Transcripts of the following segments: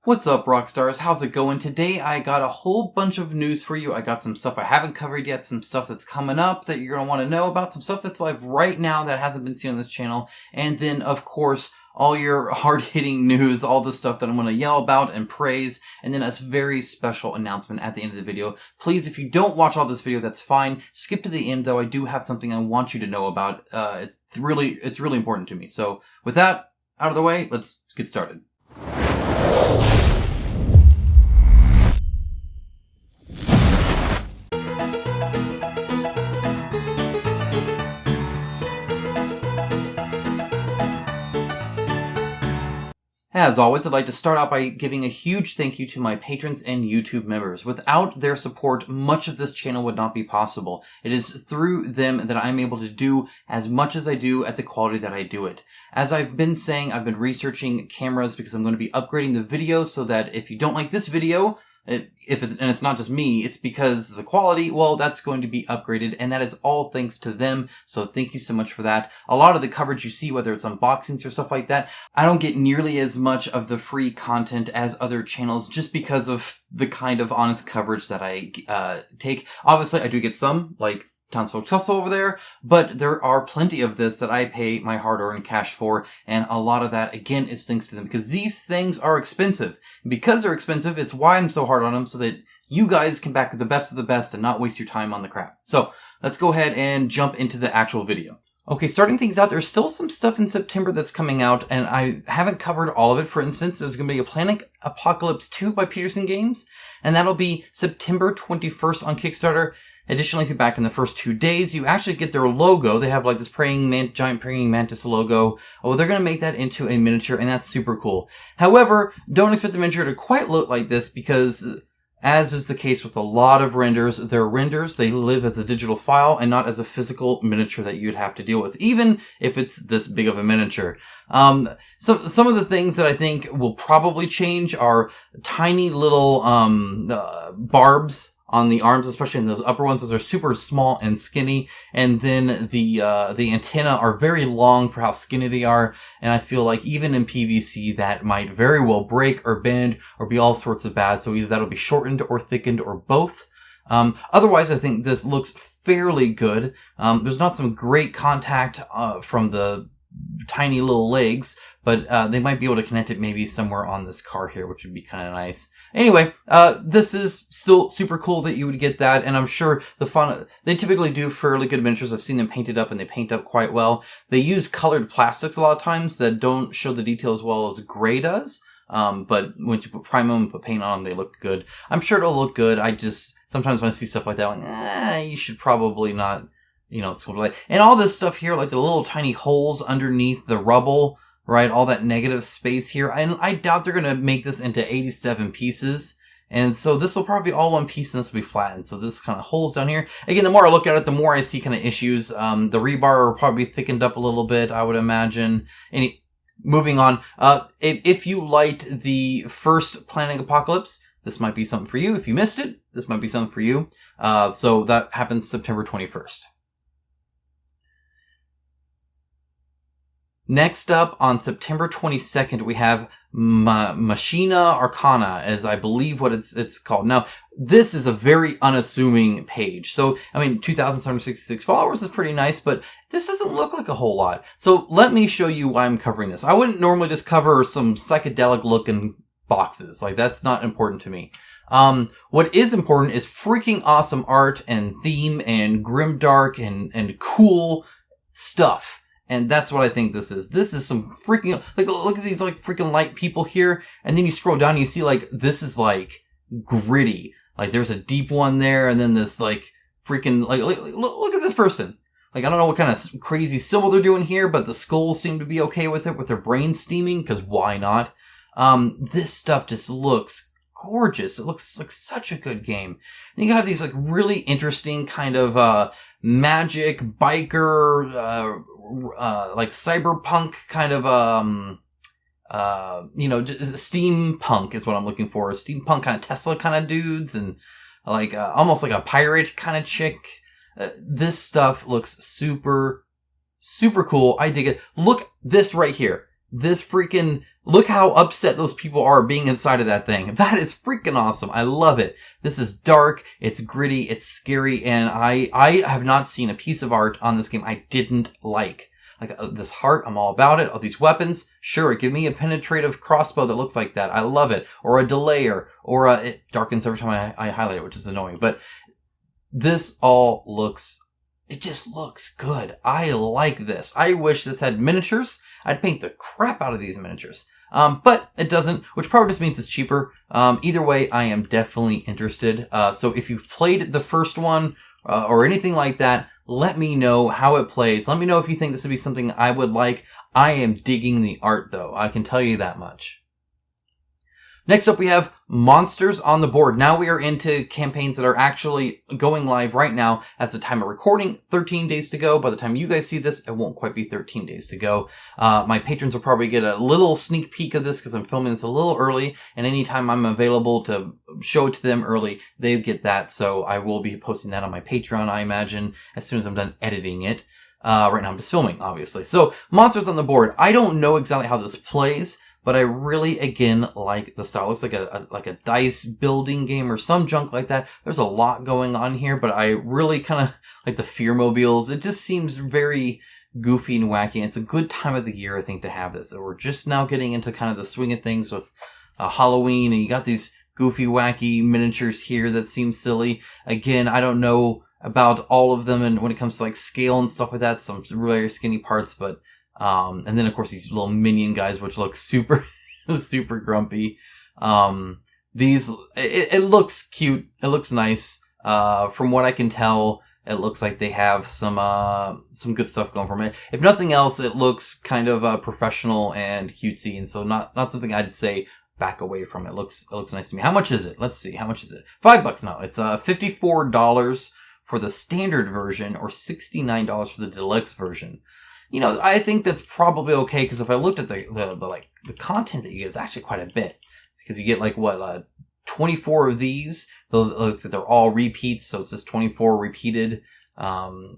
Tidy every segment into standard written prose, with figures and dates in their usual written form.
What's up, Rockstars? How's it going? Today I got a whole bunch of news for you. I got some stuff I haven't covered yet, some stuff that's coming up that you're going to want to know about, some stuff that's live right now that hasn't been seen on this channel, and then, of course, all your hard-hitting news, all the stuff that I'm going to yell about and praise, and then a very special announcement at the end of the video. Please, if you don't watch all this video, that's fine. Skip to the end, though. I do have something I want you to know about. It's really important to me. So, with that out of the way, let's get started. As always, I'd like to start out by giving a huge thank you to my patrons and YouTube members. Without their support, much of this channel would not be possible. It is through them that I'm able to do as much as I do at the quality that I do it. As I've been saying, I've been researching cameras because I'm going to be upgrading the video so that if you don't like this video, and it's not just me, it's because the quality, well, that's going to be upgraded, and that is all thanks to them, so thank you so much for that. A lot of the coverage you see, whether it's unboxings or stuff like that, I don't get nearly as much of the free content as other channels just because of the kind of honest coverage that I take. Obviously, I do get some, like Townsfolk Tussle over there, but there are plenty of this that I pay my hard-earned cash for, and a lot of that, again, is thanks to them, because these things are expensive. And because they're expensive, it's why I'm so hard on them, so that you guys can back the best of the best and not waste your time on the crap. So, let's go ahead and jump into the actual video. Okay, starting things out, there's still some stuff in September that's coming out, and I haven't covered all of it. For instance, there's going to be a Planet Apocalypse 2 by Peterson Games, and that'll be September 21st on Kickstarter. Additionally, if you're back in the first 2 days, you actually get their logo. They have like this giant praying mantis logo. Oh, they're going to make that into a miniature, and that's super cool. However, don't expect the miniature to quite look like this because, as is the case with a lot of renders, they're renders. They live as a digital file and not as a physical miniature that you'd have to deal with, even if it's this big of a miniature. So some of the things that I think will probably change are tiny little barbs on the arms, especially in those upper ones. Those are super small and skinny, and then the antenna are very long for how skinny they are, and I feel like even in PVC that might very well break or bend or be all sorts of bad, so either that'll be shortened or thickened or both. Otherwise, I think this looks fairly good. There's not some great contact from the tiny little legs, but they might be able to connect it maybe somewhere on this car here, which would be kind of nice. Anyway, this is still super cool that you would get that, and I'm sure they typically do fairly good miniatures. I've seen them painted up, and they paint up quite well. They use colored plastics a lot of times that don't show the detail as well as gray does, but once you prime them and put paint on them, they look good. I'm sure it'll look good. Sometimes when I see stuff like that, I'm like, you should probably not, sort of like, and all this stuff here, like the little tiny holes underneath the rubble, right? All that negative space here. And I doubt they're going to make this into 87 pieces. And so this will probably be all one piece and this will be flattened. So this kind of holes down here. Again, the more I look at it, the more I see kind of issues. The rebar will probably be thickened up a little bit, I would imagine. Moving on. If you liked the first Planet Apocalypse, this might be something for you. If you missed it, this might be something for you. So that happens September 21st. Next up, on September 22nd, we have Machina Arcana, as I believe what it's called. Now, this is a very unassuming page. So, 2,766 followers is pretty nice, but this doesn't look like a whole lot. So, let me show you why I'm covering this. I wouldn't normally just cover some psychedelic-looking boxes. Like, that's not important to me. What is important is freaking awesome art and theme and grimdark and cool stuff. And that's what I think this is. This is some freaking, look at these freaking light people here. And then you scroll down and you see this is gritty. There's a deep one there. And then this freaking, look at this person. I don't know what kind of crazy symbol they're doing here, but the skulls seem to be okay with it, with their brains steaming, because why not? This stuff just looks gorgeous. It looks like such a good game. And you have these really interesting kind of, magic biker, cyberpunk kind of, just steampunk is what I'm looking for. Steampunk kind of Tesla kind of dudes and almost like a pirate kind of chick. This stuff looks super, super cool. I dig it. Look this right here. This freaking Look how upset those people are being inside of that thing. That is freaking awesome. I love it. This is dark, it's gritty, it's scary, and I have not seen a piece of art on this game I didn't like. Like, this heart, I'm all about it. All these weapons, sure, give me a penetrative crossbow that looks like that. I love it. Or a delayer, or it darkens every time I highlight it, which is annoying. But this all looks, it just looks good. I like this. I wish this had miniatures. I'd paint the crap out of these miniatures. But it doesn't, which probably just means it's cheaper. Either way, I am definitely interested. So if you've played the first one, or anything like that, let me know how it plays. Let me know if you think this would be something I would like. I am digging the art, though. I can tell you that much. Next up, we have Monsters on the Board. Now we are into campaigns that are actually going live right now. At the time of recording, 13 days to go. By the time you guys see this, it won't quite be 13 days to go. My patrons will probably get a little sneak peek of this because I'm filming this a little early. And anytime I'm available to show it to them early, they get that. So I will be posting that on my Patreon, I imagine, as soon as I'm done editing it. Right now I'm just filming, obviously. So, Monsters on the Board. I don't know exactly how this plays, but I really, again, like the style. It looks like a dice building game or some junk like that. There's a lot going on here, but I really kind of like the Fearmobiles. It just seems very goofy and wacky. It's a good time of the year, I think, to have this. So we're just now getting into kind of the swing of things with Halloween, and you got these goofy, wacky miniatures here that seem silly. Again, I don't know about all of them, and when it comes to like scale and stuff like that, some really skinny parts, but and then of course these little minion guys, which look super, super grumpy. These, it looks cute. It looks nice. From what I can tell, it looks like they have some good stuff going for it. If nothing else, it looks kind of, professional and cutesy. And so not something I'd say back away from. It looks nice to me. How much is it? Let's see. How much is it? $5 now. It's, $54 for the standard version or $69 for the deluxe version. You know, I think that's probably okay, because if I looked at the content that you get, it's actually quite a bit. Because you get 24 of these. It looks like they're all repeats, so it's just 24 repeated.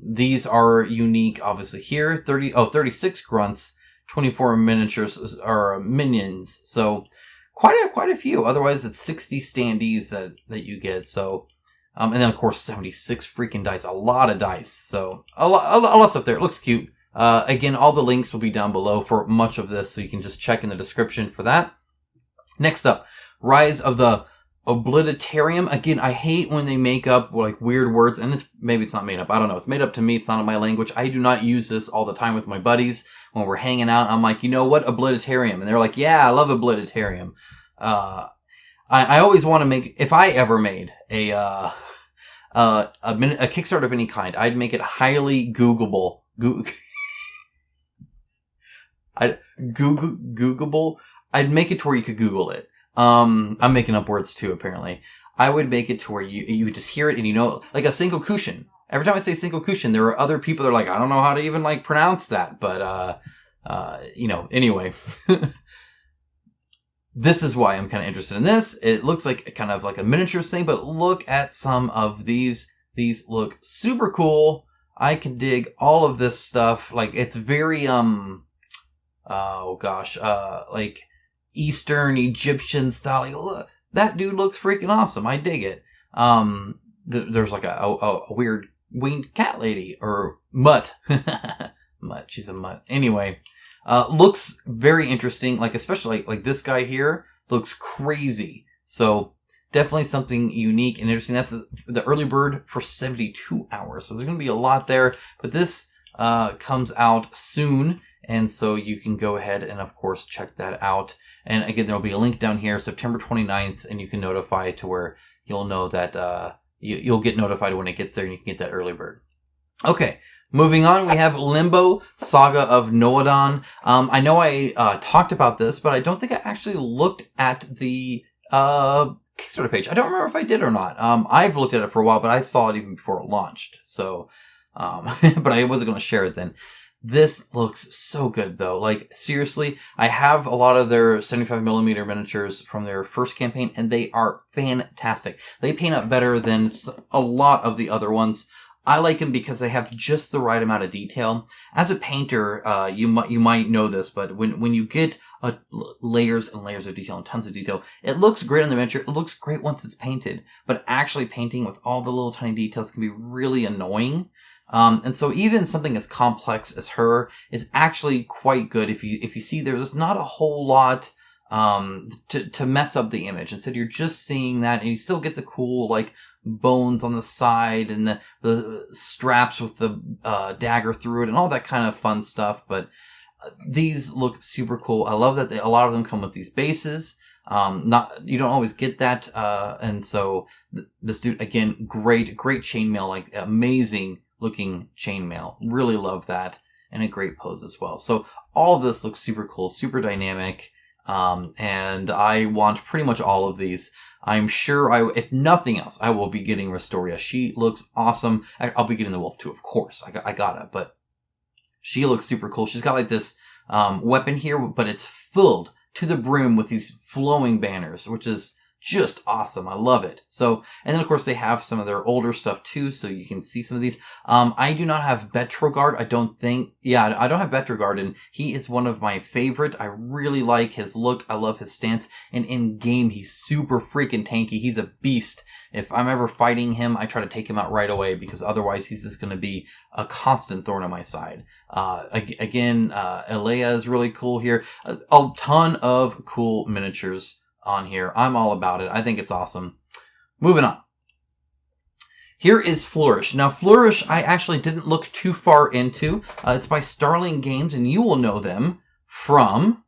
These are unique, obviously here. 36 grunts, 24 miniatures, or minions. So, quite a few. Otherwise, it's 60 standees that you get, so. And then of course 76 freaking dice. A lot of dice. So, a lot of stuff there. It looks cute. Again, all the links will be down below for much of this, so you can just check in the description for that. Next up, Rise of the Obliterarium. Again, I hate when they make up weird words, and maybe it's not made up. I don't know. It's made up to me. It's not in my language. I do not use this all the time with my buddies when we're hanging out. I'm like, you know what, Obliterarium, and they're like, yeah, I love Obliterarium. I always want to make, if I ever made a Kickstarter of any kind, I'd make it highly Googleable. Googleable. I'd make it to where you could Google it. I'm making up words too, apparently. I would make it to where you just hear it and you know, like a Sankokushin. Every time I say Sankokushin, there are other people that are like, I don't know how to even pronounce that, but, anyway. This is why I'm kind of interested in this. It looks like kind of like a miniatures thing, but look at some of these. These look super cool. I can dig all of this stuff. It's very, Eastern Egyptian style. Look, that dude looks freaking awesome. I dig it. There's a weird winged cat lady, or mutt. Mutt. She's a mutt. Anyway, looks very interesting. Especially this guy here looks crazy. So definitely something unique and interesting. That's the early bird for 72 hours. So there's going to be a lot there, but this, comes out soon. And so you can go ahead and, of course, check that out. And again, there'll be a link down here, September 29th, and you can notify to where you'll know that you'll get notified when it gets there, and you can get that early bird. Okay, moving on, we have Limbo, Saga of Noadin. I know I talked about this, but I don't think I actually looked at the Kickstarter page. I don't remember if I did or not. I've looked at it for a while, but I saw it even before it launched. So, but I wasn't going to share it then. This looks so good, though. Seriously, I have a lot of their 75mm miniatures from their first campaign, and they are fantastic. They paint up better than a lot of the other ones. I like them because they have just the right amount of detail. As a painter, you might know this, but when you get layers and layers of detail and tons of detail. It looks great on the miniature. It looks great once it's painted, but actually painting with all the little tiny details can be really annoying. And so even something as complex as her is actually quite good if you see there's not a whole lot to mess up the image. Instead, you're just seeing that, and you still get the cool, like, bones on the side and the straps with the dagger through it and all that kind of fun stuff. But these look super cool. I love that a lot of them come with these bases. You don't always get that. And so this dude, again, great chainmail, like amazing looking chainmail. Really love that. And a great pose as well. So all of this looks super cool, super dynamic. And I want pretty much all of these. I'm sure if nothing else, I will be getting Restoria. She looks awesome. I'll be getting the wolf too, of course. I got it, but she looks super cool. She's got like this, weapon here, but it's filled to the brim with these flowing banners, which is just awesome. I love it. So, and then of course they have some of their older stuff too, so you can see some of these. I do not have Betrogard, I don't think. Yeah, I don't have Betrogard, and he is one of my favorite. I really like his look. I love his stance. And in game, he's super freaking tanky. He's a beast. If I'm ever fighting him, I try to take him out right away, because otherwise he's just going to be a constant thorn on my side. Again, Elea is really cool here. A ton of cool miniatures on here. I'm all about it. I think it's awesome. Moving on. Here is Flourish. Now, Flourish, I actually didn't look too far into. It's by Starling Games, and you will know them from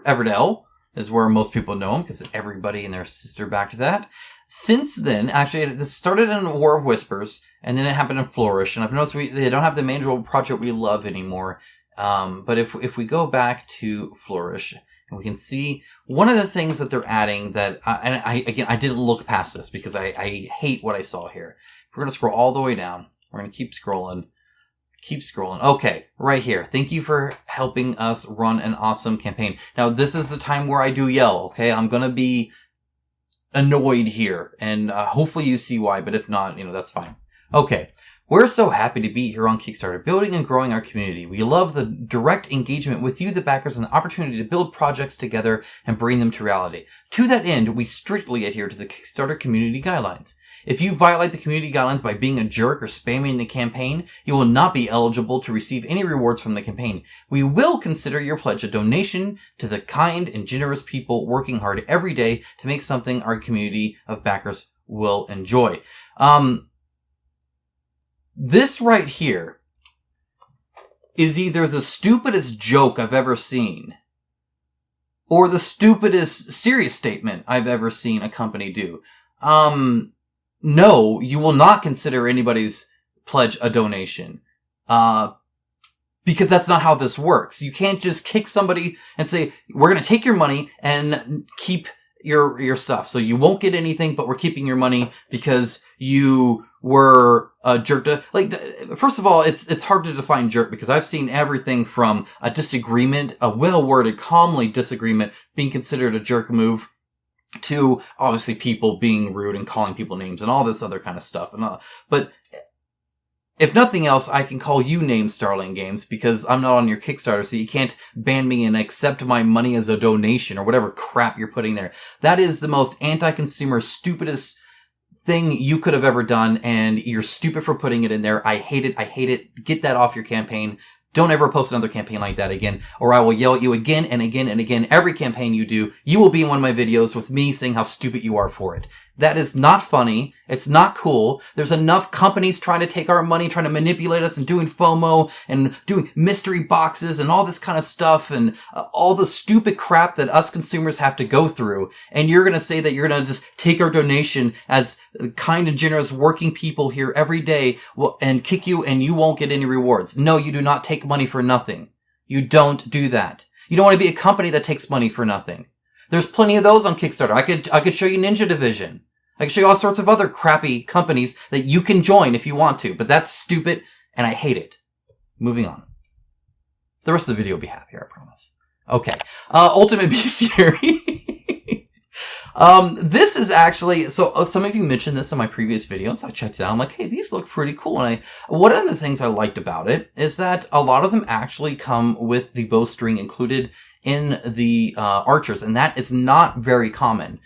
Everdell, is where most people know them, because everybody and their sister backed that. Since then, actually, this started in War of Whispers, and then it happened in Flourish, and I've noticed they don't have the manual project we love anymore. But if we go back to Flourish, and we can see one of the things that they're adding that, and I didn't look past this because I hate what I saw here. We're going to scroll all the way down. We're going to keep scrolling. Okay, right here. Thank you for helping us run an awesome campaign. Now, this is the time where I do yell, okay? I'm going to be annoyed here, and hopefully you see why, but if not, that's fine. Okay. We're so happy to be here on Kickstarter, building and growing our community. We love the direct engagement with you, the backers, and the opportunity to build projects together and bring them to reality. To that end, we strictly adhere to the Kickstarter community guidelines. If you violate the community guidelines by being a jerk or spamming the campaign, you will not be eligible to receive any rewards from the campaign. We will consider your pledge a donation to the kind and generous people working hard every day to make something our community of backers will enjoy. This right here is either the stupidest joke I've ever seen or the stupidest serious statement I've ever seen a company do. No, you will not consider anybody's pledge a donation. Because that's not how this works. You can't just kick somebody and say, we're going to take your money and keep your stuff. So you won't get anything, but we're keeping your money because you were a jerk to, first of all, it's hard to define jerk, because I've seen everything from a disagreement, a well-worded, calmly disagreement being considered a jerk move, to obviously people being rude and calling people names and all this other kind of stuff. But if nothing else, I can call you names, Starling Games, because I'm not on your Kickstarter, so you can't ban me and accept my money as a donation or whatever crap you're putting there. That is the most anti-consumer, stupidest thing you could have ever done, and you're stupid for putting it in there. I hate it. Get that off your campaign. Don't ever post another campaign like that again, or I will yell at you again and again and again. Every campaign you do, you will be in one of my videos with me saying how stupid you are for it. That is not funny. It's not cool. There's enough companies trying to take our money, trying to manipulate us, and doing FOMO and doing mystery boxes and all this kind of stuff, and all the stupid crap that us consumers have to go through. And you're going to say that you're going to just take our donation as kind and generous working people here every day and kick you, and you won't get any rewards. No, you do not take money for nothing. You don't do that. You don't want to be a company that takes money for nothing. There's plenty of those on Kickstarter. I could show you Ninja Division. I can show you all sorts of other crappy companies that you can join if you want to, but that's stupid, and I hate it. Moving on. The rest of the video will be happier, I promise. Okay. Ultimate Bestiary. This is actually, so some of you mentioned this in my previous video, so I checked it out. I'm like, hey, these look pretty cool. And one of the things I liked about it is that a lot of them actually come with the bowstring included in the archers, and that is not very common.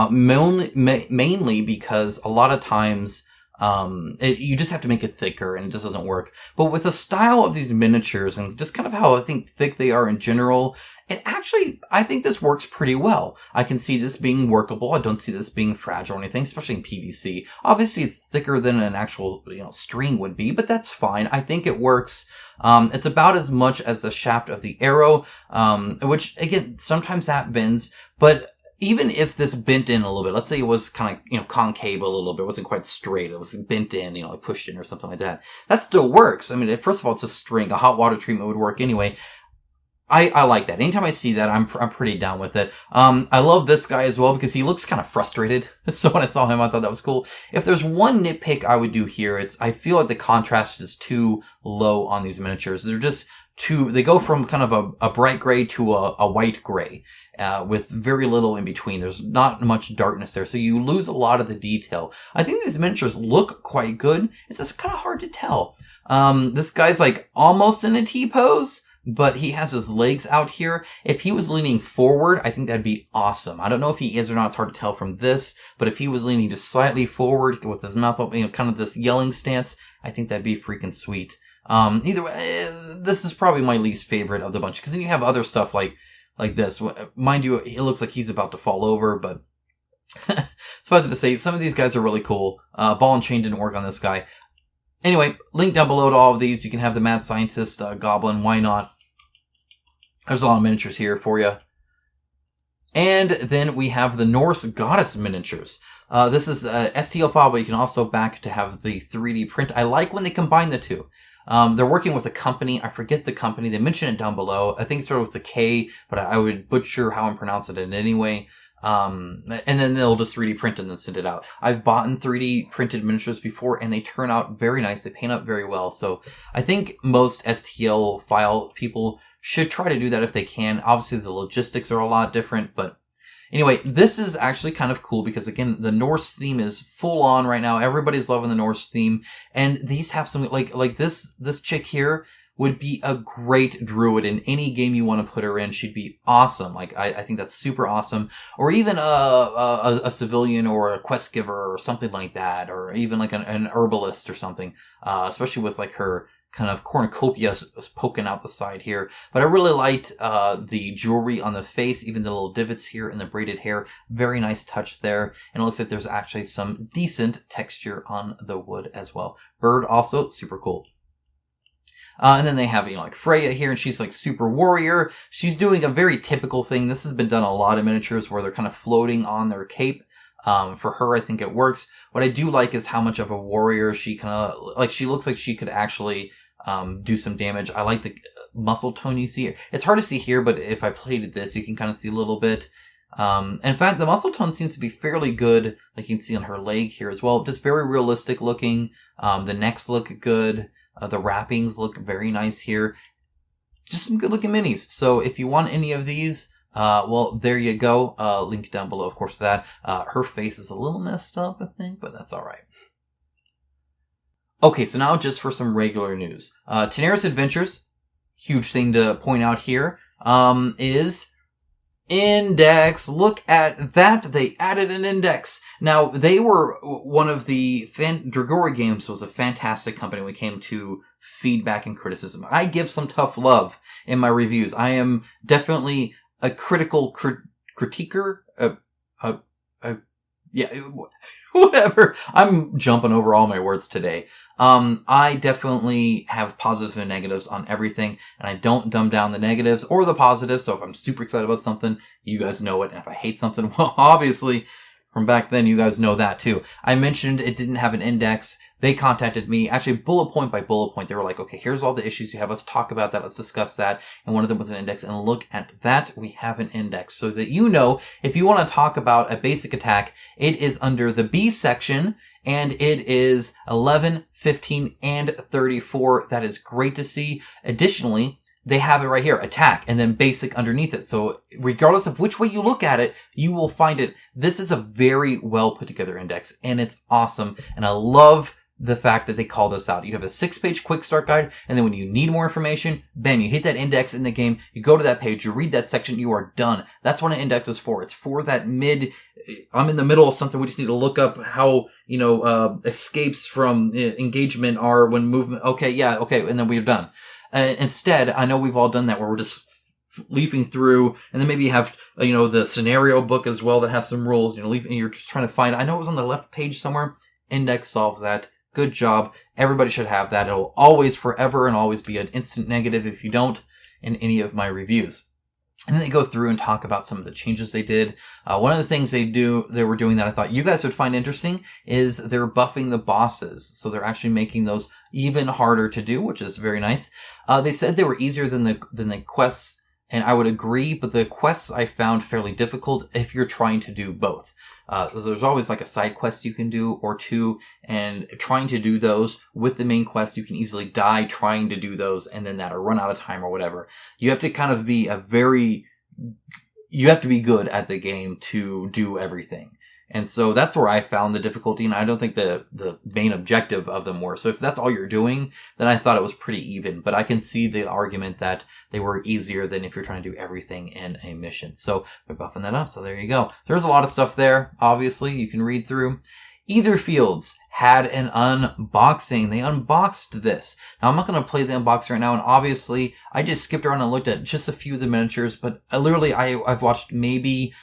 Mainly because a lot of times, you just have to make it thicker and it just doesn't work. But with the style of these miniatures and just kind of how I think thick they are in general, I think this works pretty well. I can see this being workable. I don't see this being fragile or anything, especially in PVC. Obviously, it's thicker than an actual, string would be, but that's fine. I think it works. It's about as much as the shaft of the arrow, which again, sometimes that bends, but even if this bent in a little bit, let's say it was kind of, concave a little bit, it wasn't quite straight, it was bent in, like pushed in or something like that, that still works. I mean, first of all, it's a string. A hot water treatment would work anyway. I like that. Anytime I see that, I'm pretty down with it. I love this guy as well because he looks kind of frustrated. So when I saw him, I thought that was cool. If there's one nitpick I would do here, I feel like the contrast is too low on these miniatures. They're just they go from kind of a bright gray to a white gray, with very little in between. There's not much darkness there, so you lose a lot of the detail. I think these miniatures look quite good. It's just kind of hard to tell. This guy's like almost in a T-pose, but he has his legs out here. If he was leaning forward, I think that'd be awesome. I don't know if he is or not. It's hard to tell from this, but if he was leaning just slightly forward with his mouth open, kind of this yelling stance, I think that'd be freaking sweet. Either way, this is probably my least favorite of the bunch, because then you have other stuff like this. Mind you, it looks like he's about to fall over, but suffice it to say, some of these guys are really cool. Ball and chain didn't work on this guy. Anyway, link down below to all of these. You can have the Mad Scientist, Goblin, why not? There's a lot of miniatures here for you. And then we have the Norse Goddess miniatures. This is a STL file, but you can also back to have the 3D print. I like when they combine the two. They're working with a company. I forget the company. They mention it down below. I think it started with a K, but I would butcher how I'm pronouncing it anyway. And then they'll just 3D print and then send it out. I've bought 3D printed miniatures before, and they turn out very nice. They paint up very well. So I think most STL file people should try to do that if they can. Obviously, the logistics are a lot different, but anyway, this is actually kind of cool because, again, the Norse theme is full on right now. Everybody's loving the Norse theme, and these have some like this chick here would be a great druid in any game you want to put her in. She'd be awesome. I think that's super awesome. Or even a civilian or a quest giver or something like that, or even like an herbalist or something. Especially with like her kind of cornucopia poking out the side here. But I really liked the jewelry on the face, even the little divots here in the braided hair. Very nice touch there. And it looks like there's actually some decent texture on the wood as well. Bird also super cool. And then they have, like Freya here, and she's like super warrior. She's doing a very typical thing. This has been done a lot of miniatures where they're kind of floating on their cape. For her, I think it works. What I do like is how much of a warrior she kind of, she looks like she could actually, do some damage. I like the muscle tone you see. It's hard to see here, but if I played this, you can kind of see a little bit. In fact, the muscle tone seems to be fairly good. Like you can see on her leg here as well. Just very realistic looking. The necks look good. The wrappings look very nice here. Just some good looking minis. So if you want any of these, well, there you go. Link down below, of course, to that. Her face is a little messed up, I think, but that's alright. Okay, so now just for some regular news. Tanares Adventures, huge thing to point out here, is index. Look at that. They added an index. Now, they were one of the Dragora Games was a fantastic company when it came to feedback and criticism. I give some tough love in my reviews. I am definitely a critical critiquer. Yeah, whatever. I'm jumping over all my words today. I definitely have positives and negatives on everything, and I don't dumb down the negatives or the positives. So if I'm super excited about something, you guys know it. And if I hate something, well, obviously from back then, you guys know that too. I mentioned it didn't have an index. They contacted me, actually bullet point by bullet point. They were like, okay, here's all the issues you have. Let's talk about that. Let's discuss that. And one of them was an index. And look at that. We have an index so that you know, if you want to talk about a basic attack, it is under the B section. And it is 11, 15, and 34. That is great to see. Additionally, they have it right here, attack, and then basic underneath it. So regardless of which way you look at it, you will find it. This is a very well put together index, and it's awesome. And I love the fact that they call this out. You have a 6-page quick start guide, and then when you need more information, bam, you hit that index in the game, you go to that page, you read that section, you are done. That's what an index is for. It's for that I'm in the middle of something, we just need to look up how, escapes from engagement are when movement, okay, and then we're done. Instead, I know we've all done that where we're just leafing through, and then maybe you have, the scenario book as well that has some rules, and you're just trying to find, I know it was on the left page somewhere, index solves that. Good job. Everybody should have that. It'll always, forever, and always be an instant negative if you don't in any of my reviews. And then they go through and talk about some of the changes they did. One of the things they were doing that I thought you guys would find interesting is they're buffing the bosses. So they're actually making those even harder to do, which is very nice. They said they were easier than the quests, and I would agree, but the quests I found fairly difficult if you're trying to do both. There's always like a side quest you can do or two, and trying to do those with the main quest, you can easily die trying to do those, and then that'll run out of time or whatever. You have to kind of be you have to be good at the game to do everything. And so that's where I found the difficulty, and I don't think the main objective of them were. So if that's all you're doing, then I thought it was pretty even. But I can see the argument that they were easier than if you're trying to do everything in a mission. So they're buffing that up. So there you go. There's a lot of stuff there, obviously, you can read through. Etherfields had an unboxing. They unboxed this. Now, I'm not going to play the unboxing right now, and obviously, I just skipped around and looked at just a few of the miniatures, but I've watched maybe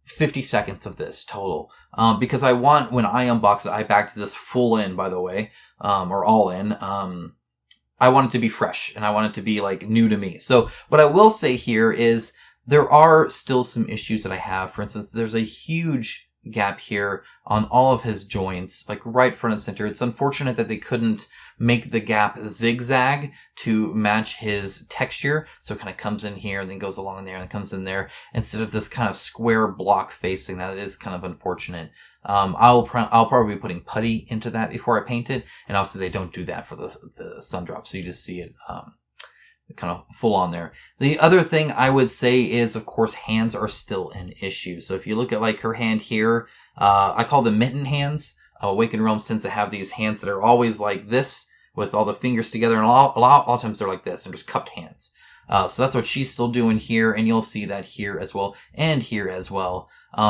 50 seconds of this total. Because when I unbox it, I backed this full in, by the way, or all in. I want it to be fresh, and I want it to be like new to me. So what I will say here is there are still some issues that I have. For instance, there's a huge gap here on all of his joints, like right front and center. It's unfortunate that they couldn't make the gap zigzag to match his texture. So it kind of comes in here and then goes along there and comes in there instead of this kind of square block facing. That is kind of unfortunate. I'll probably be putting putty into that before I paint it. And obviously they don't do that for the sun drop. So you just see it, kind of full on there. The other thing I would say is, of course, hands are still an issue. So if you look at like her hand here, I call them mitten hands. Awakened Realms tends to have these hands that are always like this with all the fingers together, and a lot of times they're like this. They're just cupped hands. So that's what she's still doing here, and you'll see that here as well, and here as well.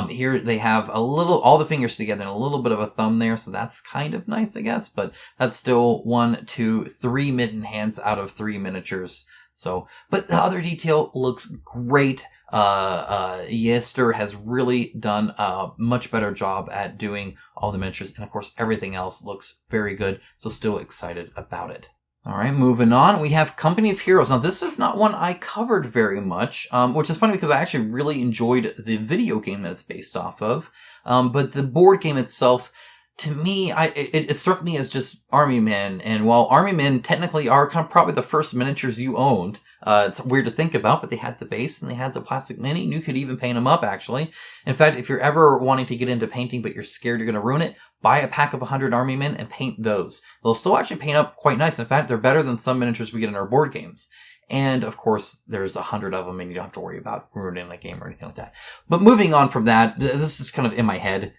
Here they have all the fingers together and a little bit of a thumb there, so that's kind of nice, I guess, but that's still 1, 2, 3 mitten hands out of 3 miniatures. So, but the other detail looks great. Yester has really done a much better job at doing all the miniatures, and of course everything else looks very good, so still excited about it. Alright, moving on, we have Company of Heroes. Now this is not one I covered very much, which is funny because I actually really enjoyed the video game that it's based off of, but the board game itself, to me, it struck me as just Army Men, and while Army Men technically are kind of probably the first miniatures you owned, it's weird to think about, but they had the base and they had the plastic mini, and you could even paint them up, actually. In fact, if you're ever wanting to get into painting but you're scared you're going to ruin it, buy a pack of 100 Army Men and paint those. They'll still actually paint up quite nice. In fact, they're better than some miniatures we get in our board games. And, of course, there's 100 of them, and you don't have to worry about ruining a game or anything like that. But moving on from that, this is kind of in my head.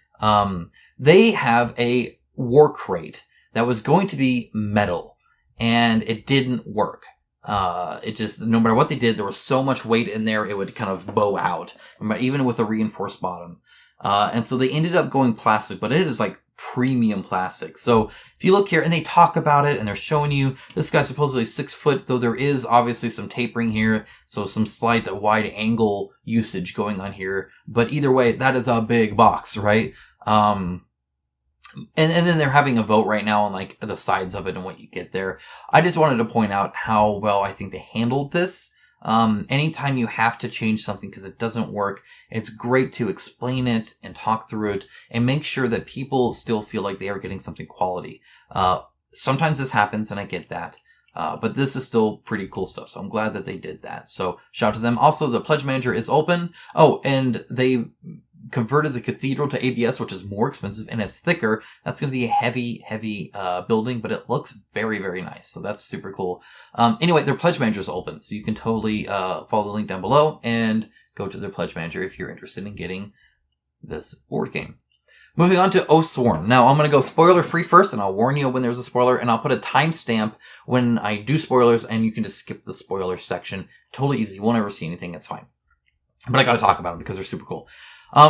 They have a war crate that was going to be metal, and it didn't work. It just, no matter what they did, there was so much weight in there, it would kind of bow out, even with a reinforced bottom. And so they ended up going plastic, but it is like premium plastic. So if you look here, and they talk about it, and they're showing you, this guy's supposedly 6 foot, though there is obviously some tapering here, so some slight wide angle usage going on here. But either way, that is a big box, right? And then they're having a vote right now on like the sides of it and what you get there. I just wanted to point out how well I think they handled this. Anytime you have to change something because it doesn't work, it's great to explain it and talk through it and make sure that people still feel like they are getting something quality. Sometimes this happens, and I get that. But this is still pretty cool stuff, so I'm glad that they did that. So shout out to them. Also, the pledge manager is open. Oh, and converted the cathedral to ABS, which is more expensive and is thicker. That's going to be a heavy building, but it looks very, very nice. So that's super cool. Anyway, their pledge manager is open, so you can totally follow the link down below and go to their pledge manager if you're interested in getting this board game. Moving on to Oathsworn. Now, I'm going to go spoiler-free first, and I'll warn you when there's a spoiler, and I'll put a timestamp when I do spoilers, and you can just skip the spoiler section. Totally easy. You won't ever see anything. It's fine. But I got to talk about them because they're super cool.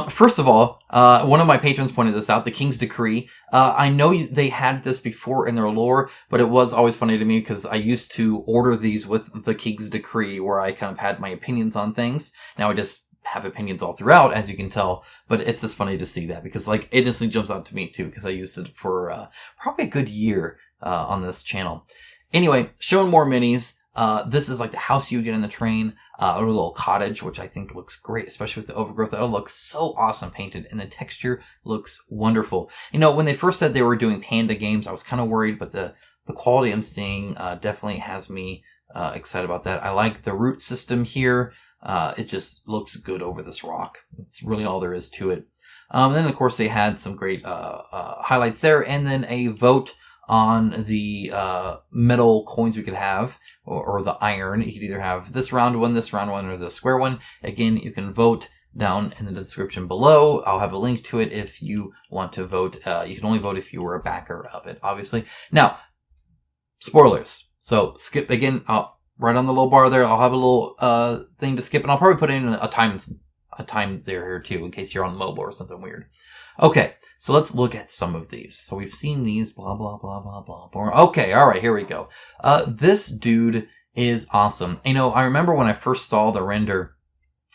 First of all, one of my patrons pointed this out, the King's Decree. I know they had this before in their lore, but it was always funny to me because I used to order these with the King's Decree, where I kind of had my opinions on things. Now I just have opinions all throughout, as you can tell, but it's just funny to see that because like it instantly jumps out to me too because I used it for probably a good year on this channel. Anyway, showing more minis. This is like the house you get in the train, a little cottage, which I think looks great, especially with the overgrowth. That'll look so awesome painted, and the texture looks wonderful. You know, when they first said they were doing Panda games, I was kind of worried, but the quality I'm seeing definitely has me excited about that. I like the root system here. It just looks good over this rock. That's really all there is to it. Then, of course, they had some great highlights there, and then a vote on the metal coins we could have, or the iron. You could either have this round one, or the square one. Again, you can vote down in the description below. I'll have a link to it if you want to vote. You can only vote if you were a backer of it, obviously. Now, spoilers. So skip again. Right on the little bar there, I'll have a little thing to skip, and I'll probably put in a time there here too, in case you're on mobile or something weird. Okay, so let's look at some of these. So we've seen these, blah, blah, blah, blah, blah, blah. Okay, alright, here we go. This dude is awesome. You know, I remember when I first saw the render,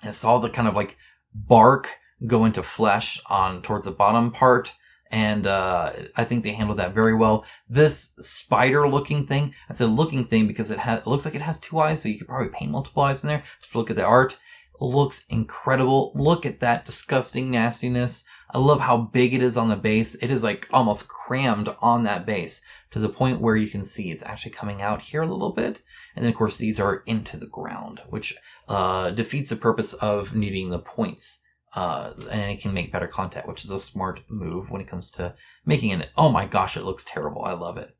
I saw the kind of like bark go into flesh on towards the bottom part, and I think they handled that very well. This spider-looking thing, I said looking thing because it looks like it has two eyes, so you could probably paint multiple eyes in there. Just look at the art. It looks incredible. Look at that disgusting nastiness. I love how big it is on the base. It is like almost crammed on that base to the point where you can see it's actually coming out here a little bit. And then, of course, these are into the ground, which defeats the purpose of needing the points. And it can make better contact, which is a smart move when it comes to making it. Oh my gosh, it looks terrible. I love it.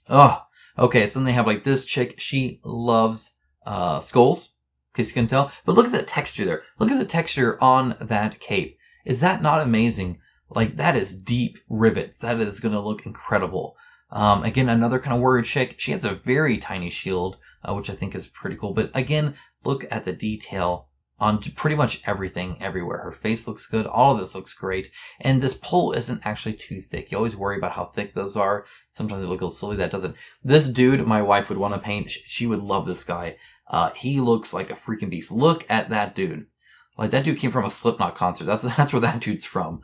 Oh, okay. So then they have like this chick. She loves skulls, in case you can tell. But look at the texture there. Look at the texture on that cape. Is that not amazing? Like, that is deep rivets. That is going to look incredible. Again, another kind of warrior chick. She has a very tiny shield, which I think is pretty cool. But again, look at the detail on pretty much everything, everywhere. Her face looks good. All of this looks great. And this pole isn't actually too thick. You always worry about how thick those are. Sometimes they look a little silly. That doesn't. This dude, my wife would want to paint. She would love this guy. He looks like a freaking beast. Look at that dude. Like, that dude came from a Slipknot concert. That's where that dude's from.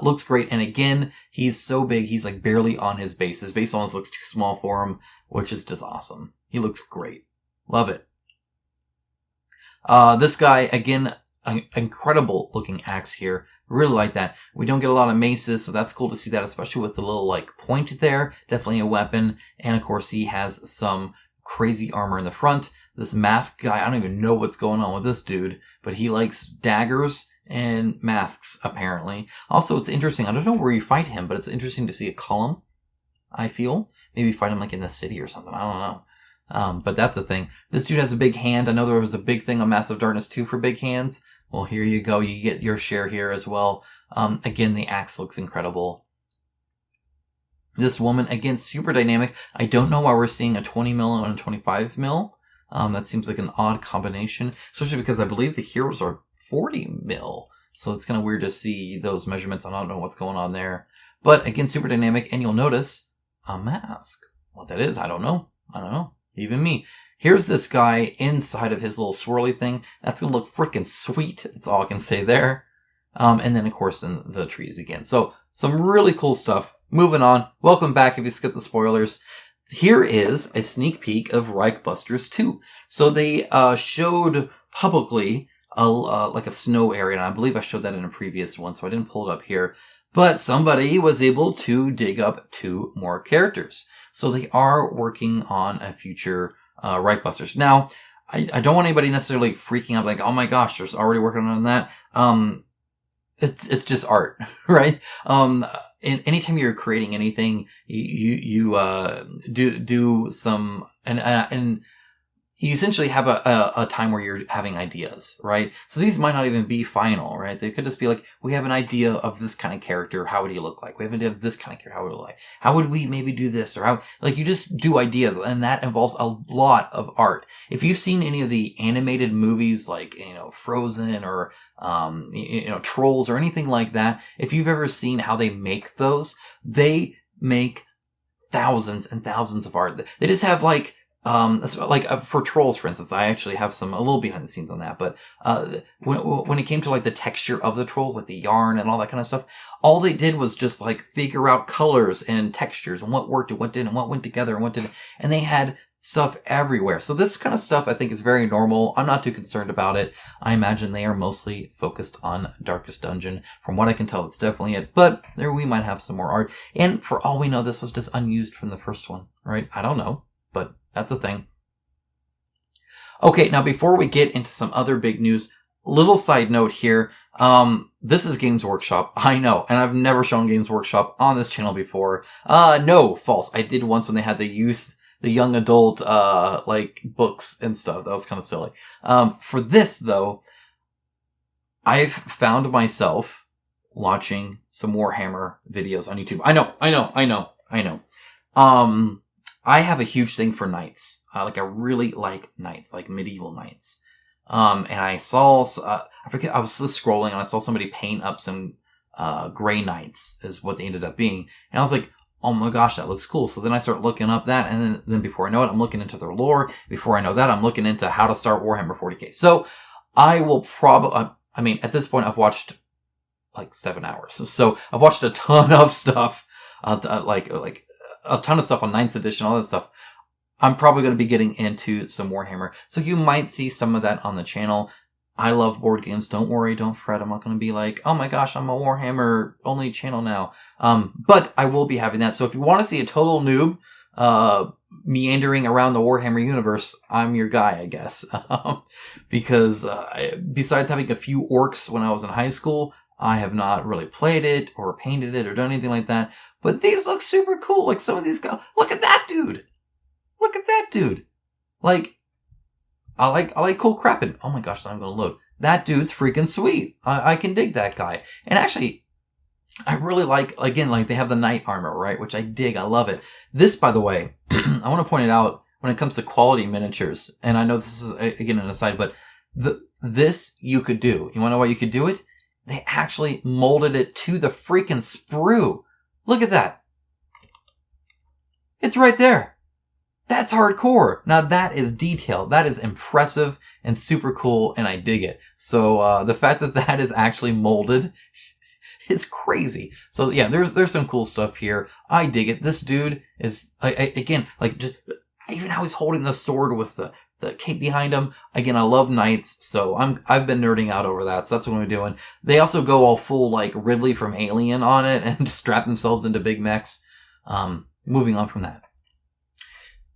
Looks great. And again, he's so big, he's like barely on his base. His base almost looks too small for him, which is just awesome. He looks great. Love it. This guy, again, an incredible looking axe here. Really like that. We don't get a lot of maces, so that's cool to see that, especially with the little, like, point there. Definitely a weapon. And, of course, he has some crazy armor in the front. This mask guy, I don't even know what's going on with this dude, but he likes daggers and masks, apparently. Also, it's interesting. I don't know where you fight him, but it's interesting to see a column, I feel. Maybe fight him, like, in the city or something. I don't know. But that's the thing. This dude has a big hand. I know there was a big thing on Massive Darkness 2 for big hands. Well, here you go. You get your share here as well. Again, the axe looks incredible. This woman, again, super dynamic. I don't know why we're seeing a 20 mil and a 25 mil. That seems like an odd combination, especially because I believe the heroes are 40 mil. So it's kind of weird to see those measurements. I don't know what's going on there. But again, super dynamic. And you'll notice a mask. What that is, I don't know. Even me. Here's this guy inside of his little swirly thing. That's going to look freaking sweet. That's all I can say there. And then, of course, in the trees again. So, some really cool stuff. Moving on. Welcome back if you skipped the spoilers. Here is a sneak peek of Reichbusters 2. So, they showed publicly like a snow area. And I believe I showed that in a previous one, so I didn't pull it up here. But somebody was able to dig up 2 more characters. So they are working on a future Reichbusters. Now, I don't want anybody necessarily freaking out like, oh my gosh, they're already working on that. it's just art, right? Anytime you're creating anything, you do some, and you essentially have a time where you're having ideas, right? So these might not even be final, right? They could just be like, we have an idea of this kind of character. How would he look like? We have an idea of this kind of character. How would he look like? How would we maybe do this? Or how, like, you just do ideas, and that involves a lot of art. If you've seen any of the animated movies like, Frozen or, Trolls or anything like that, if you've ever seen how they make those, they make thousands and thousands of art. They just have for Trolls, for instance, I actually have a little behind the scenes on that, but, when it came to the texture of the Trolls, the yarn and all that kind of stuff, all they did was just figure out colors and textures and what worked and what didn't and what went together and what didn't, and they had stuff everywhere. So this kind of stuff I think is very normal. I'm not too concerned about it. I imagine they are mostly focused on Darkest Dungeon. From what I can tell, that's definitely it, but there we might have some more art, and for all we know, this was just unused from the first one, right? I don't know, but that's a thing. Okay, now before we get into some other big news, little side note here. This is Games Workshop. I know, and I've never shown Games Workshop on this channel before. No, false. I did once when they had the young adult, books and stuff. That was kind of silly. For this, though, I've found myself watching some Warhammer videos on YouTube. I know. I have a huge thing for knights. I really like knights, like medieval knights. And I saw, I forget, I was just scrolling and I saw somebody paint up some, gray knights is what they ended up being. And I was like, oh my gosh, that looks cool. So then I start looking up that, and then before I know it, I'm looking into their lore. Before I know that, I'm looking into how to start Warhammer 40k. So I will probably, at this point, I've watched 7 hours. So I've watched a ton of stuff, a ton of stuff on 9th edition, all that stuff. I'm probably going to be getting into some Warhammer. So you might see some of that on the channel. I love board games. Don't worry. Don't fret. I'm not going to be like, oh my gosh, I'm a Warhammer only channel now. But I will be having that. So if you want to see a total noob, meandering around the Warhammer universe, I'm your guy, I guess. Because, besides having a few orcs when I was in high school, I have not really played it or painted it or done anything like that. But these look super cool. Some of these guys, look at that dude. I like cool crapping. Oh my gosh, I'm going to load. That dude's freaking sweet. I can dig that guy. And actually, I really like, they have the knight armor, right? Which I dig. I love it. This, by the way, I want to point it out when it comes to quality miniatures. And I know this is, again, an aside, but this you could do. You want to know why you could do it? They actually molded it to the freaking sprue. Look at that. It's right there. That's hardcore. Now that is detailed. That is impressive and super cool, and I dig it. So, the fact that that is actually molded is crazy. So yeah, there's some cool stuff here. I dig it. This dude is, again, just, even how he's holding the sword with the cape behind him. Again, I love knights, so I've been nerding out over that, so that's what I'm doing. They also go all full, Ridley from Alien on it and strap themselves into big mechs. Moving on from that.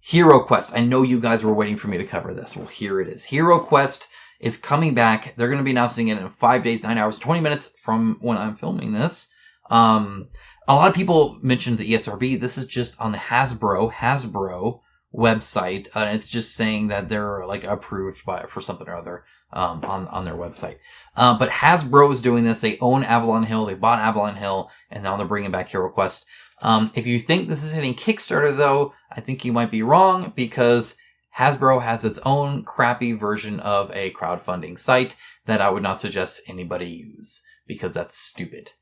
Heroquest. I know you guys were waiting for me to cover this. Well, here it is. Heroquest is coming back. They're going to be announcing it in 5 days, 9 hours, 20 minutes from when I'm filming this. A lot of people mentioned the ESRB. This is just on the Hasbro website. And it's just saying that they're approved for something or other, on their website. But Hasbro is doing this. They own Avalon Hill. They bought Avalon Hill, and now they're bringing back Heroquest. If you think this is hitting Kickstarter, though, I think you might be wrong, because Hasbro has its own crappy version of a crowdfunding site that I would not suggest anybody use, because that's stupid.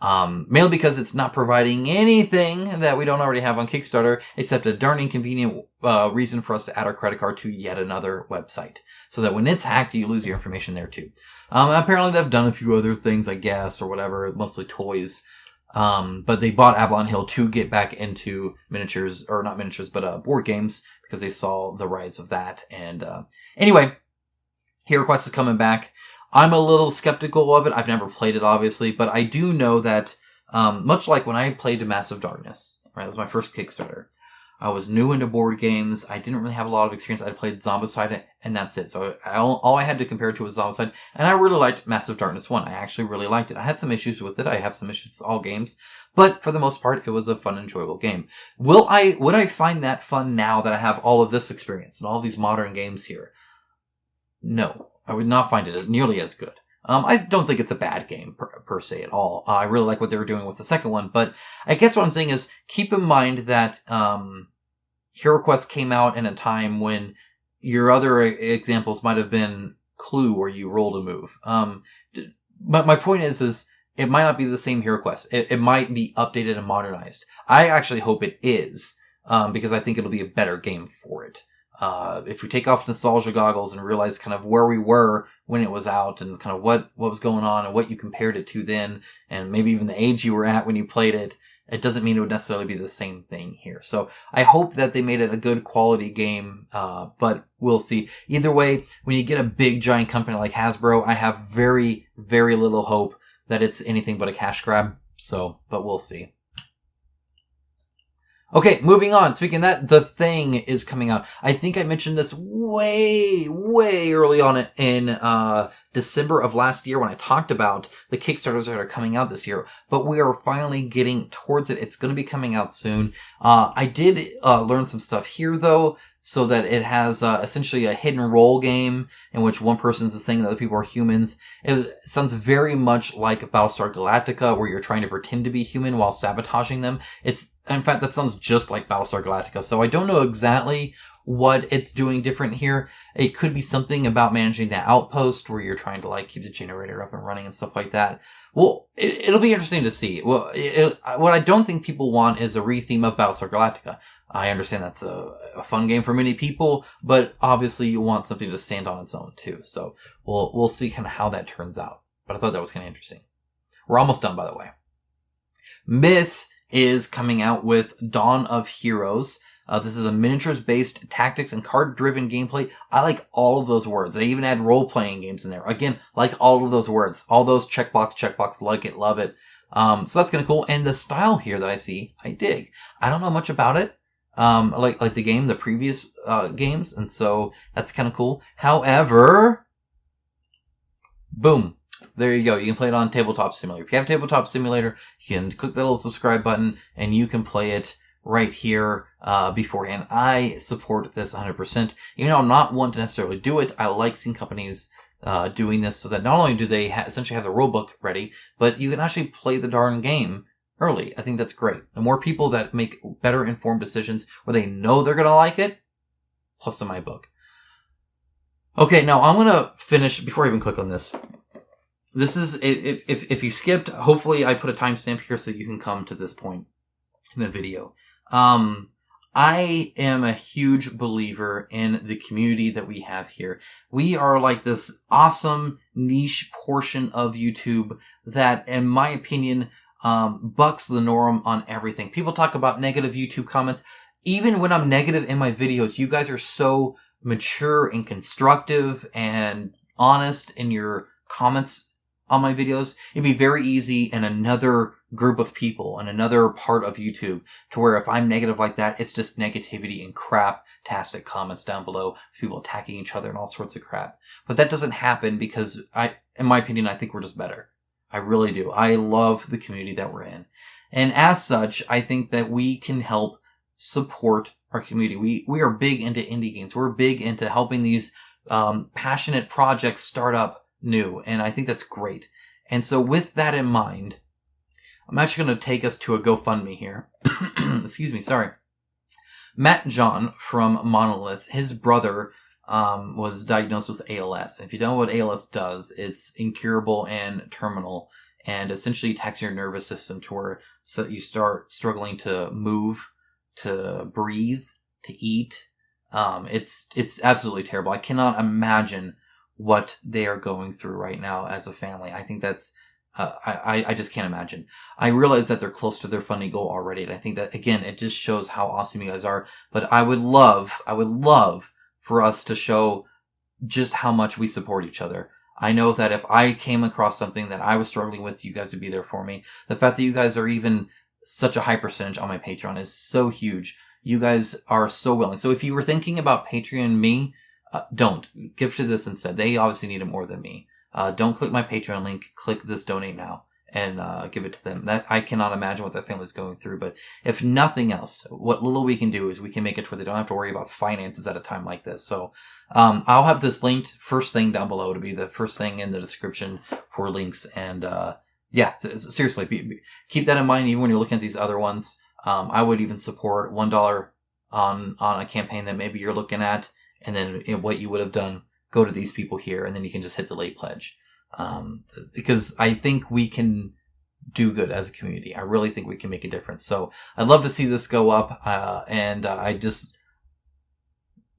Mainly because it's not providing anything that we don't already have on Kickstarter, except a darn inconvenient reason for us to add our credit card to yet another website, so that when it's hacked, you lose your information there too. Apparently they've done a few other things, I guess, or whatever, mostly toys. But they bought Avalon Hill to get back into miniatures, or not miniatures, but board games, because they saw the rise of that. And anyway, Heroquest is coming back. I'm a little skeptical of it. I've never played it, obviously, but I do know that, much like when I played Massive Darkness, right, that was my first Kickstarter, I was new into board games. I didn't really have a lot of experience. I played Zombicide, and that's it. So all I had to compare it to was Zombicide, and I really liked Massive Darkness 1. I actually really liked it. I had some issues with it. I have some issues with all games. But for the most part, it was a fun, enjoyable game. Would I find that fun now that I have all of this experience and all these modern games here? No. I would not find it nearly as good. I don't think it's a bad game per se at all. I really like what they were doing with the second one, but I guess what I'm saying is keep in mind that Heroquest came out in a time when your other examples might have been Clue, where you rolled a move. But my point is it might not be the same Heroquest. It might be updated and modernized. I actually hope it is, because I think it'll be a better game for it. If we take off nostalgia goggles and realize kind of where we were when it was out and kind of what was going on and what you compared it to then, and maybe even the age you were at when you played it, it doesn't mean it would necessarily be the same thing here. So I hope that they made it a good quality game, but we'll see. Either way, when you get a big giant company like Hasbro, I have very, very little hope that it's anything but a cash grab. So, but we'll see. Okay, moving on. Speaking of that, The Thing is coming out. I think I mentioned this way, way early on in December of last year when I talked about the Kickstarters that are coming out this year. But we are finally getting towards it. It's going to be coming out soon. I did learn some stuff here, though, so that it has essentially a hidden role game in which one person's the thing and other people are humans. It sounds very much like Battlestar Galactica, where you're trying to pretend to be human while sabotaging them. In fact, that sounds just like Battlestar Galactica. So I don't know exactly what it's doing different here. It could be something about managing the outpost, where you're trying to like keep the generator up and running and stuff like that. Well, it'll be interesting to see. Well, what I don't think people want is a retheme of Battlestar Galactica. I understand that's a fun game for many people, but obviously you want something to stand on its own too. So we'll see kind of how that turns out. But I thought that was kind of interesting. We're almost done, by the way. Myth is coming out with Dawn of Heroes. This is a miniatures-based tactics and card-driven gameplay. I like all of those words. They even add role-playing games in there. Again, like all of those words. All those checkbox, like it, love it. So that's kind of cool. And the style here that I see, I dig. I don't know much about it. Like the game, the previous, games. And so that's kind of cool. However, boom. There you go. You can play it on Tabletop Simulator. If you have Tabletop Simulator, you can click that little subscribe button and you can play it right here, beforehand. I support this 100%. Even though I'm not one to necessarily do it, I like seeing companies, doing this so that not only do they essentially have the rulebook ready, but you can actually play the darn game early. I think that's great. The more people that make better informed decisions where they know they're going to like it, plus in my book. Okay, now I'm going to finish, before I even click on this. This is, if you skipped, hopefully I put a timestamp here so you can come to this point in the video. I am a huge believer in the community that we have here. We are like this awesome niche portion of YouTube that, in my opinion, bucks the norm on everything. People talk about negative YouTube comments. Even when I'm negative in my videos, you guys are so mature and constructive and honest in your comments on my videos. It'd be very easy in another group of people and another part of YouTube to where if I'm negative like that, it's just negativity and crap-tastic comments down below, people attacking each other and all sorts of crap. But that doesn't happen because in my opinion, I think we're just better. I really do. I love the community that we're in. And as such, I think that we can help support our community. We are big into indie games. We're big into helping these passionate projects start up new. And I think that's great. And so with that in mind, I'm actually going to take us to a GoFundMe here. Excuse me, sorry. Matt John from Monolith, his brother was diagnosed with ALS. And if you don't know what ALS does, it's incurable and terminal, and essentially attacks your nervous system to where so you start struggling to move, to breathe, to eat. It's absolutely terrible. I cannot imagine what they are going through right now as a family. I think that's I just can't imagine. I realize that they're close to their funding goal already, and I think that, again, it just shows how awesome you guys are. But I would love for us to show just how much we support each other. I know that if I came across something that I was struggling with, you guys would be there for me. The fact that you guys are even such a high percentage on my Patreon is so huge. You guys are so willing. So if you were thinking about Patreon me, don't. Give to this instead. They obviously need it more than me. Don't click my Patreon link. Click this donate now and give it to them. That I cannot imagine what that family's going through. But if nothing else, what little we can do is we can make it to where they don't have to worry about finances at a time like this. So I'll have this linked first thing down below to be the first thing in the description for links. And yeah, seriously, keep that in mind even when you're looking at these other ones. I would even support $1 on a campaign that maybe you're looking at, and then what you would have done, go to these people here, and then you can just hit the late pledge. Because I think we can do good as a community. I really think we can make a difference. So I'd love to see this go up, and I just,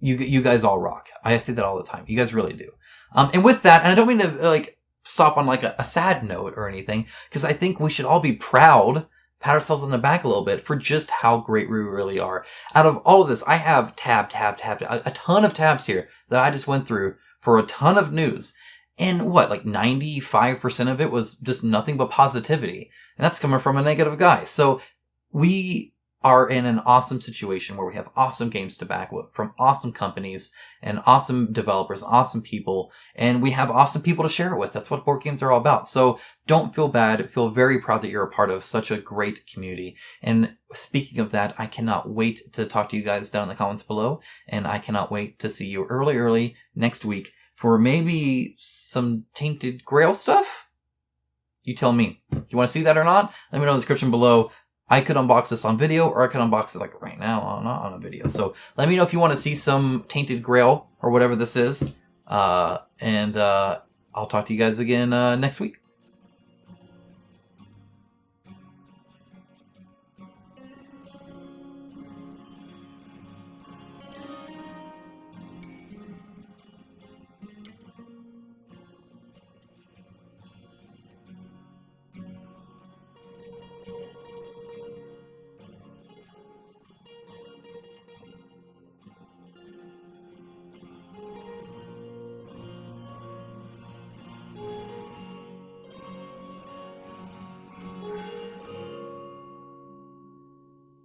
you guys all rock. I say that all the time. You guys really do. And with that, and I don't mean to stop on a sad note or anything, because I think we should all be proud, pat ourselves on the back a little bit for just how great we really are. Out of all of this, I have a ton of tabs here that I just went through for a ton of news. And 95% of it was just nothing but positivity. And that's coming from a negative guy. So we are in an awesome situation where we have awesome games to back with from awesome companies and awesome developers, awesome people, and we have awesome people to share it with. That's what board games are all about. So don't feel bad. Feel very proud that you're a part of such a great community. And speaking of that, I cannot wait to talk to you guys down in the comments below, and I cannot wait to see you early next week for maybe some Tainted Grail stuff. You tell me. You want to see that or not? Let me know in the description below. I could unbox this on video, or I could unbox it right now, not on a video. So let me know if you want to see some Tainted Grail or whatever this is. And I'll talk to you guys again next week.